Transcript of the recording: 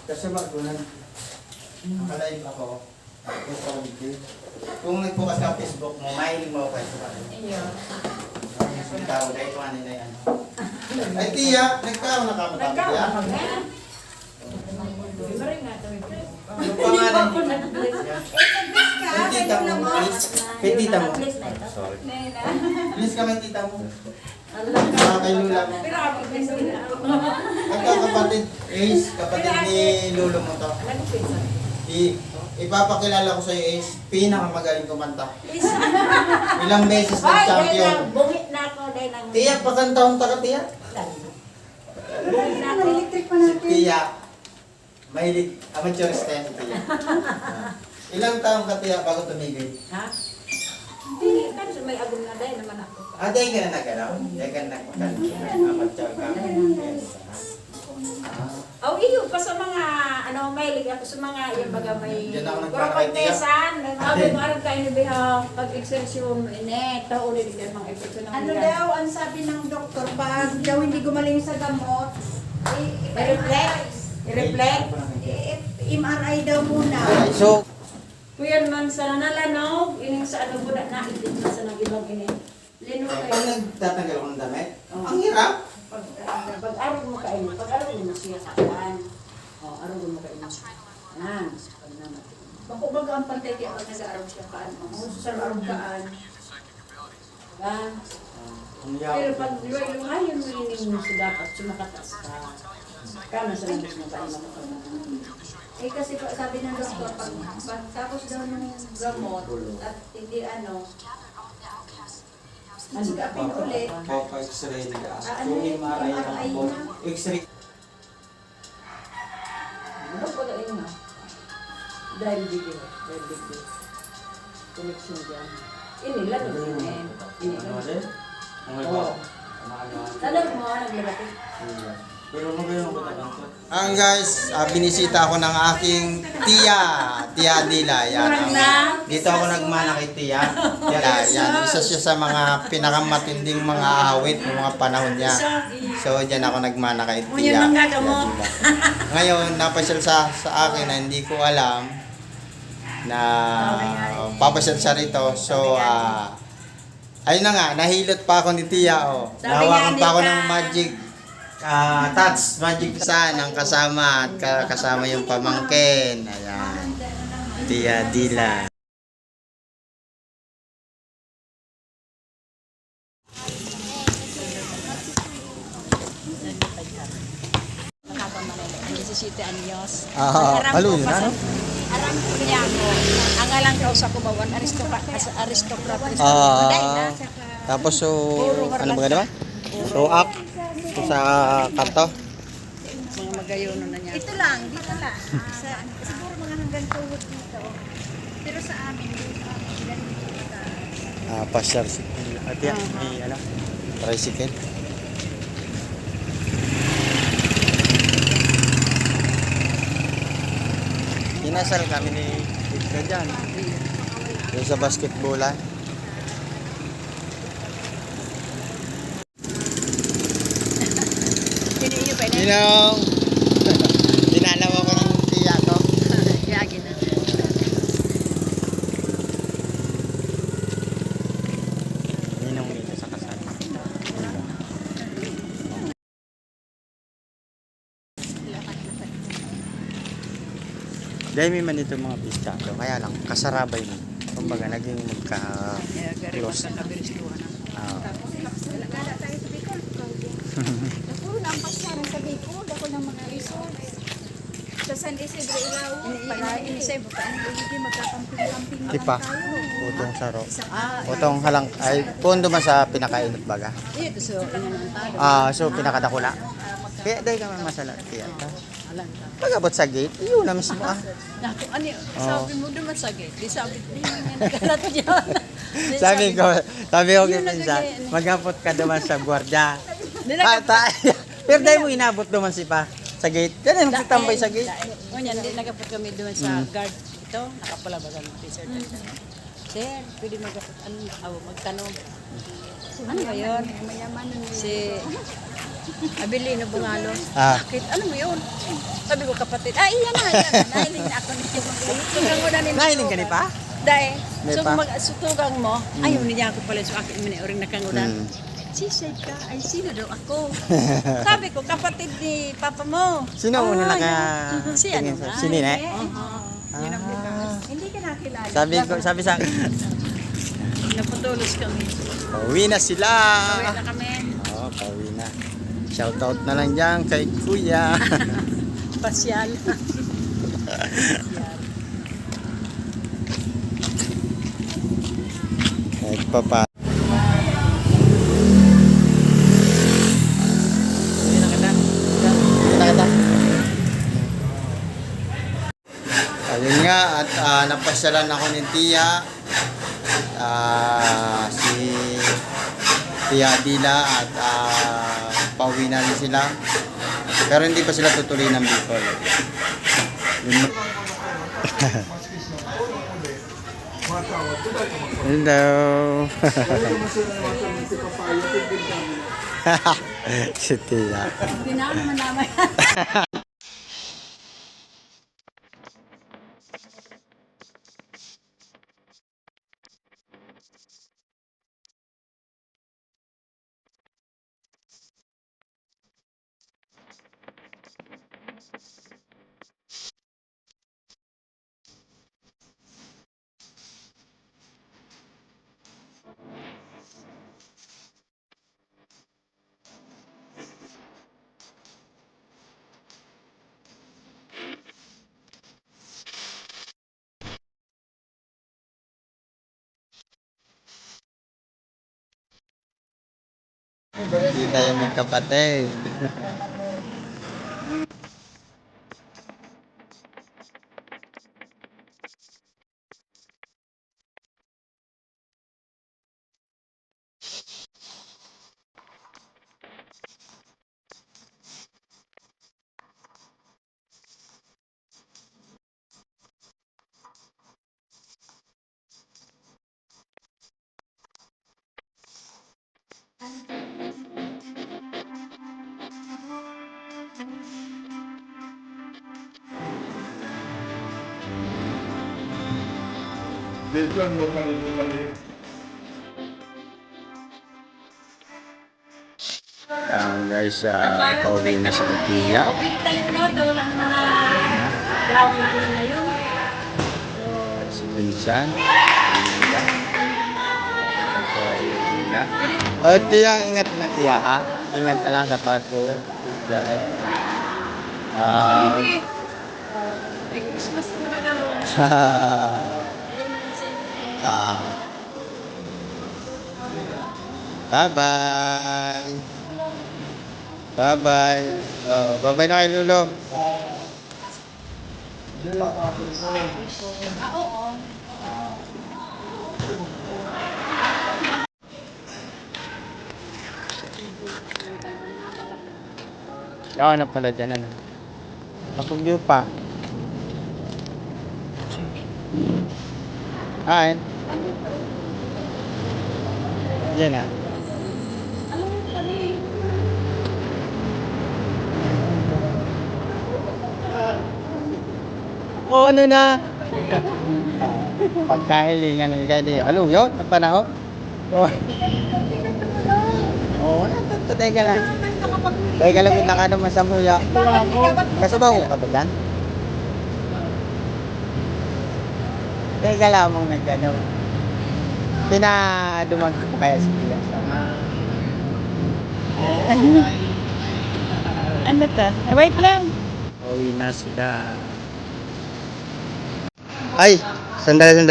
Kasi mag-unan, nakalive ako. Gusto ko dito. Kung nagbukas ka Facebook mo, mahiling mo ako sa kanila. Iyo. Yung tao dahil ito kanina yan. Ay tiya, nagkaroon na ka mo kami tiya? Bari nga ito. Ano pangalan niyo? Yung tita mo, please. Kay tita mo. Sorry. Please ka may tita mo. Kay Lula mo. Pero ako gusto na. Kapatid, Ace, kapatid ni Lolo mo to. Ipapakilala ko sa iyo, Ace, pinakamagaling kumanta. Ilang beses nag-champion. Bungit na ako dahil ang... Tiya, pakantahon ta ka, Tiya? Bungit na ako. Si Tiya, mahilig, amateur stem, Tiya. Ilang taong ka, Tiya, bago tumigil? Ha? Hindi, kasi may agong na dahil naman ako. Dahil ka na nagalaw? Dahil ka na amateur ka? Oh, iyo pa sa mga ano mahilig ako sa mga yung baga may Diyan ako nagpapakay, Tiya. kontesan, sabi mo aram kayo ni biha pag-exertion ine tao ulit din mga epekto ng Ano daw ang sabi ng doktor, pag daw hindi gumaling sa gamot, i-reflect, i-reflect. MRI daw muna. Okay, so, Kuya man sa nalanaw, ining sa ano muna na itin na sa ng ibang ini. Lino pag kayo. nagtatanggal ko ng damit, Oh. ang hirap. Pag-araw mo kayo, pag-araw mo siya kaan. Oh, araw mo kayo. Nan, pag naman. Bako baga ang pantay kaya pag nag-araw siya kaan. Ang sa araw kaan. Gan. Ang Pero yaw. pag luwayo mo ining mo sa dapat sumakatas ka. Kana sa lang mo kayo Eh kasi sabi ng doktor, pag tapos daw ng gamot at hindi ano, sigapin ulit. X-ray nila. Ano Yung yung MRI MRI ang na? X-ray. Ano po dahil nga? Dahil video. Connection dyan. Ini lalo din eh. Ini Ano lalo. ulit? Ang iba. Talag mo, naglabati. Pero magayon ko Ang guys, binisita ako ng aking tiya. Tiya Dila. Yan. Dito ako nagmana kay tiya. Yan. Isa siya sa mga pinakamatinding mga awit ng mga panahon niya. So, dyan ako nagmana kay tiya. Ngayon, napasyal sa akin na hindi ko alam na papasyal siya rito. So, ayun na nga, nahilot pa ako ni tiya. Oh. Nahawakan pa ako ng magic touch, magic sa ng kasama at kasama yung pamangkin. Ayan. Tiya Dila. Paluyo na, no? Aram ko niya ako. Ang alang ka sa kumawan, aristocrat. Tapos so, ano ba ganda ba? So up sa kanto. Mga magayono na niya. Ito lang, dito lang. Siguro mga hanggang tuhod dito. Pero sa amin, ganito ka. Pasyal si Ate, ano? Tricycle. Kinasal kami ni Tika dyan. Yung sa basketballan. Ninong! Dinalaw ako ng tiya ko. Yagi na. Ninong nito sa kasal. Dahil may man ito mga pistado, kaya lang kasarabay mo. Kumbaga naging magka-close. Puro na ang pasyaran sa Bicol, ako ng mga resorts. Sa San Isidro Ilaw, inisay mo pa, hindi magkakamping-camping naman Tipa. tayo. Utong saro. Utong halang ay pondo man sa pinakainot baga. Ito so, inanantado. So pinakadakula. Kaya dahil ka man masala kaya ta. Alam ka. Pagabot sa gate, yun na mismo Naku, ano yun? Sabi mo naman sa gate. Di sabi, di naman yan nagkalat dyan. Di sabi ko kay Yun pinsan, naglagay, magapot ka naman sa gwardiya. Nilagay- Pero dahil mo inabot naman si pa sa gate. Kaya magsitambay sa gate. O yan, di nagapot kami doon sa guard. Ito, nakapalabagan ng t-shirt. Sir, pwede magtanong. Ano ba yun? Mayaman nun. Si Abilino Bungalo. Ah. Bakit? Ano mo yun? Sabi ko kapatid, iyan na. Nahiling na ako nito. Tugang mo na ni Nahiling ka ni pa? Dahil, May so pa? sutugang mo, ayaw niya ako pala sa akin, oring nakangunan. Hmm. Sisay ka, ay sino daw ako? Sabi ko, kapatid ni papa mo. Sino una Si ano nakatingin sa? nga? Si Nine? Yun ang bukas. Hindi ka nakilala. Sabi sa akin, Naputulos kami. pauwi na sila. Uwi na kami. Oo, pauwi na. Shoutout na lang dyan kay Kuya. Pasyal. Kahit pa pa. Ayun nga, at napasyalan ako ni Tia. Si Tia Dila at pauwi na rin sila. Pero hindi pa sila tutuloy ng Bicol. Yun. Hello. Si Tia. Hindi na naman naman. Hindi tayo magkapatid. Guys, pauwi na si Tia. Si Pinsan. Oh, Tia, ingat na Tia ha. Ingat na lang sa pato. Christmas naman ako. Bye-bye. Bye-bye. Oh, bye-bye na kay Lolo. Oo na pala dyan, ano. Nakugyo pa. Kain. Yan na. Oo, ano na? Pagkahilingan ng gani. Ano yun? Ang panahon? Oo. Oo, teka lang. Teka lang, yung nakano masamuya. Kasabaw ka ba dyan? Teka lang mong nagano. Pinadumag ko kaya sila. Ano to? Wait lang. Pauwi na sila. Ay, sandali.